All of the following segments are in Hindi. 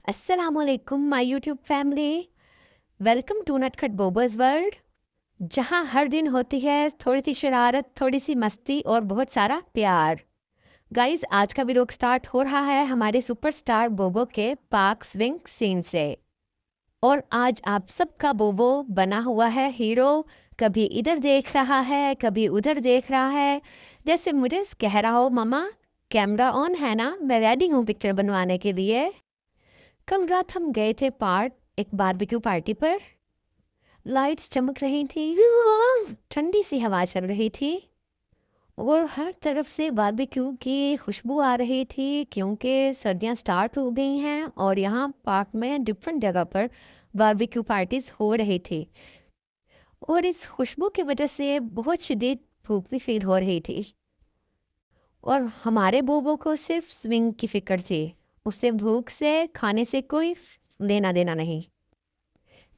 अस्सलामुअलैकुम my YouTube family. Welcome to नटखट बोबर्स वर्ल्ड, जहां हर दिन होती है थोड़ी सी शरारत, थोड़ी सी मस्ती और बहुत सारा प्यार। गाइस, आज का व्लॉग स्टार्ट हो रहा है हमारे सुपरस्टार बोबो के पार्क स्विंग सीन से। और आज आप सबका बोबो बना हुआ है हीरो। कभी इधर देख रहा है, कभी उधर देख रहा है, जैसे मुझे कह रहा हो मम्मा कैमरा ऑन है ना, मैं रेडी हूँ पिक्चर बनवाने के लिए। कल रात हम गए थे पार्क, एक बारबेक्यू पार्टी पर। लाइट्स चमक रही थी, ठंडी सी हवा चल रही थी और हर तरफ से बारबेक्यू की खुशबू आ रही थी, क्योंकि सर्दियां स्टार्ट हो गई हैं और यहाँ पार्क में डिफरेंट जगह पर बारबेक्यू पार्टीज हो रही थी। और इस खुशबू की वजह से बहुत शदीद भूख भी फील हो रही थी। और हमारे बोबो को सिर्फ स्विंग की फिक्र थी, उसे भूख से खाने से कोई लेना देना नहीं।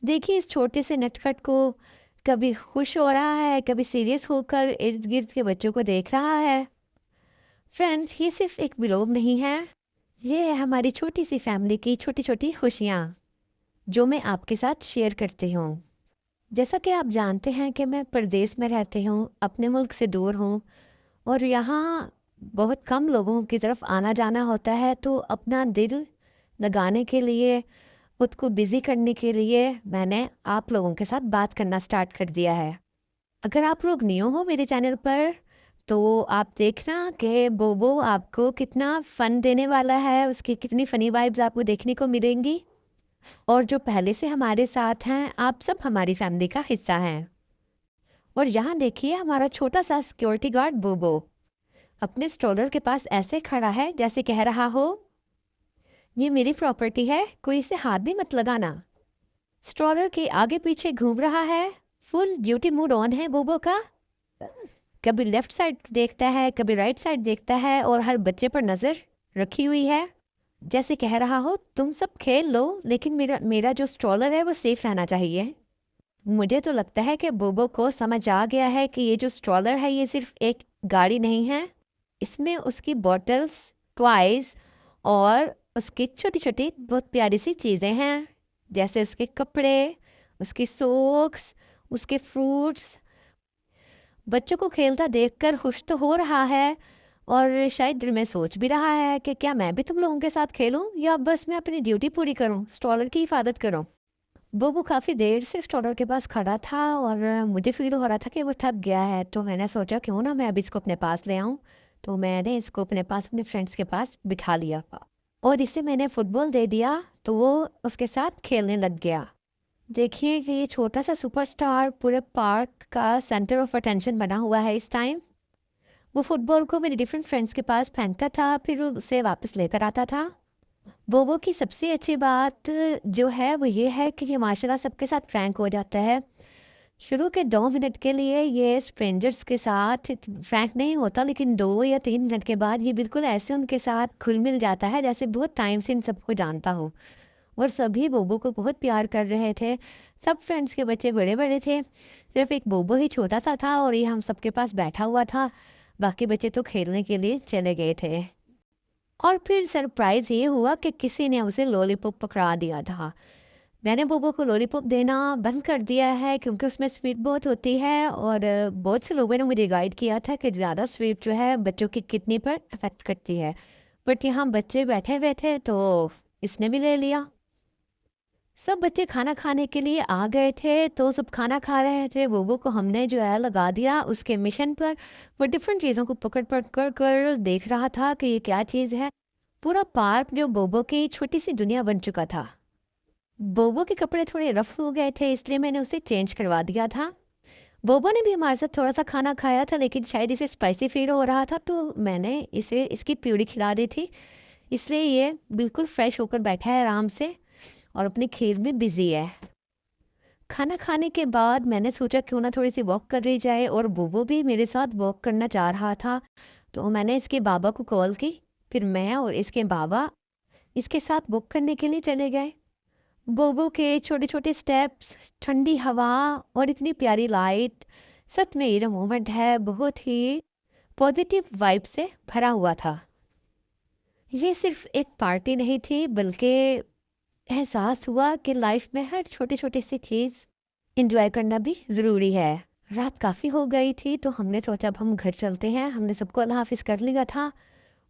देखिए इस छोटे से नटखट को, कभी खुश हो रहा है, कभी सीरियस होकर इर्द गिर्द के बच्चों को देख रहा है। फ्रेंड्स, ये सिर्फ एक विलोम नहीं है, ये है हमारी छोटी सी फैमिली की छोटी छोटी खुशियाँ जो मैं आपके साथ शेयर करती हूँ। जैसा कि आप जानते हैं कि मैं परदेश में रहती हूँ, अपने मुल्क से दूर हूँ और यहाँ बहुत कम लोगों की तरफ आना जाना होता है, तो अपना दिल लगाने के लिए, खुद को बिज़ी करने के लिए मैंने आप लोगों के साथ बात करना स्टार्ट कर दिया है। अगर आप लोग न्यू हो मेरे चैनल पर, तो आप देखना कि बोबो आपको कितना फ़न देने वाला है, उसकी कितनी फ़नी वाइब्स आपको देखने को मिलेंगी। और जो पहले से हमारे साथ हैं, आप सब हमारी फैमिली का हिस्सा हैं। और यहाँ देखिए हमारा छोटा सा सिक्योरिटी गार्ड बोबो अपने स्ट्रोलर के पास ऐसे खड़ा है जैसे कह रहा हो, ये मेरी प्रॉपर्टी है, कोई इसे हाथ भी मत लगाना। स्ट्रोलर के आगे पीछे घूम रहा है, फुल ड्यूटी मूड ऑन है बोबो का। कभी लेफ्ट साइड देखता है, कभी राइट साइड देखता है और हर बच्चे पर नज़र रखी हुई है, जैसे कह रहा हो तुम सब खेल लो, लेकिन मेरा मेरा जो स्ट्रोलर है वो सेफ रहना चाहिए। मुझे तो लगता है कि बोबो को समझ आ गया है कि ये जो स्ट्रोलर है ये सिर्फ एक गाड़ी नहीं है, इसमें उसकी बॉटल्स, टॉयज और उसकी छोटी छोटी बहुत प्यारी सी चीज़ें हैं, जैसे उसके कपड़े, उसकी सॉक्स, उसके फ्रूट्स। बच्चों को खेलता देखकर खुश तो हो रहा है और शायद दिल में सोच भी रहा है कि क्या मैं भी तुम लोगों के साथ खेलूं या बस मैं अपनी ड्यूटी पूरी करूं, स्ट्रोलर की हिफाजत करूं। वो काफ़ी देर से स्ट्रोलर के पास खड़ा था और मुझे फील हो रहा था कि वो थक गया है, तो मैंने सोचा क्यों ना मैं अभी इसको अपने पास ले आऊं। तो मैंने इसको अपने पास अपने फ्रेंड्स के पास बिठा लिया और इसे मैंने फुटबॉल दे दिया, तो वो उसके साथ खेलने लग गया। देखिए कि ये छोटा सा सुपरस्टार पूरे पार्क का सेंटर ऑफ अटेंशन बना हुआ है इस टाइम। वो फुटबॉल को मेरे डिफरेंट फ्रेंड्स के पास फेंकता था, फिर उसे वापस लेकर आता था। बोबो की सबसे अच्छी बात जो है वो ये है कि ये माशाल्लाह सबके साथ फ्रैंक हो जाता है। शुरू के 2 मिनट के लिए ये स्ट्रेंजर्स के साथ फ्रैंक नहीं होता, लेकिन 2 या 3 मिनट के बाद ये बिल्कुल ऐसे उनके साथ खुल मिल जाता है जैसे बहुत टाइम से इन सबको जानता हो। और सभी बोबो को बहुत प्यार कर रहे थे। सब फ्रेंड्स के बच्चे बड़े बड़े थे, सिर्फ एक बोबो ही छोटा सा था और ये हम सबके पास बैठा हुआ था। बाकी बच्चे तो खेलने के लिए चले गए थे। और फिर सरप्राइज़ ये हुआ कि किसी ने उसे लॉलीपॉप पकड़ा दिया था। मैंने बोबो को लॉलीपॉप देना बंद कर दिया है क्योंकि उसमें स्वीट बहुत होती है और बहुत से लोगों ने मुझे गाइड किया था कि ज़्यादा स्वीट जो है बच्चों की किडनी पर अफेक्ट करती है। बट यहाँ बच्चे बैठे हुए थे तो इसने भी ले लिया। सब बच्चे खाना खाने के लिए आ गए थे, तो सब खाना खा रहे थे। बोबो को हमने जो है लगा दिया उसके मिशन पर। वो डिफरेंट चीज़ों को पकड़ पकड़ कर देख रहा था कि ये क्या चीज़ है। पूरा पार्क जो बोबो की छोटी सी दुनिया बन चुका था। बोबो के कपड़े थोड़े रफ हो गए थे, इसलिए मैंने उसे चेंज करवा दिया था। बोबो ने भी हमारे साथ थोड़ा सा खाना खाया था, लेकिन शायद इसे स्पाइसी फील हो रहा था, तो मैंने इसे इसकी प्यूरी खिला दी थी। इसलिए ये बिल्कुल फ्रेश होकर बैठा है आराम से और अपने खेल में बिजी है। खाना खाने के बाद मैंने सोचा क्यों ना थोड़ी सी वॉक कर ली जाए, और बोबो भी मेरे साथ वॉक करना चाह रहा था। तो मैंने इसके बाबा को कॉल की, फिर मैं और इसके बाबा इसके साथ वॉक करने के लिए चले गए। बोबो के छोटे छोटे स्टेप्स, ठंडी हवा और इतनी प्यारी लाइट, सच में ये मोमेंट है बहुत ही पॉजिटिव वाइब से भरा हुआ था। ये सिर्फ एक पार्टी नहीं थी, बल्कि एहसास हुआ कि लाइफ में हर छोटी छोटी सी चीज़ इंजॉय करना भी ज़रूरी है। रात काफ़ी हो गई थी तो हमने सोचा अब हम घर चलते हैं। हमने सबको अल्लाह हाफिज़ कर लिया था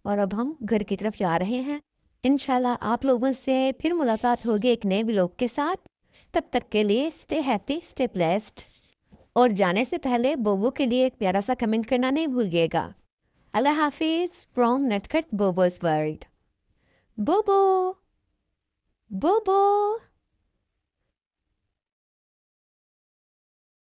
और अब हम घर की तरफ जा रहे हैं। इंशाल्लाह आप लोगों से फिर मुलाकात होगी एक नए व्लॉग के साथ। तब तक के लिए स्टे हैप्पी, स्टे ब्लेस्ड। और जाने से पहले बोबो के लिए एक प्यारा सा कमेंट करना नहीं भूलिएगा। अल्लाह हाफिज़ फ्रॉम नटखट बोबोज वर्ल्ड। बोबो बोबो।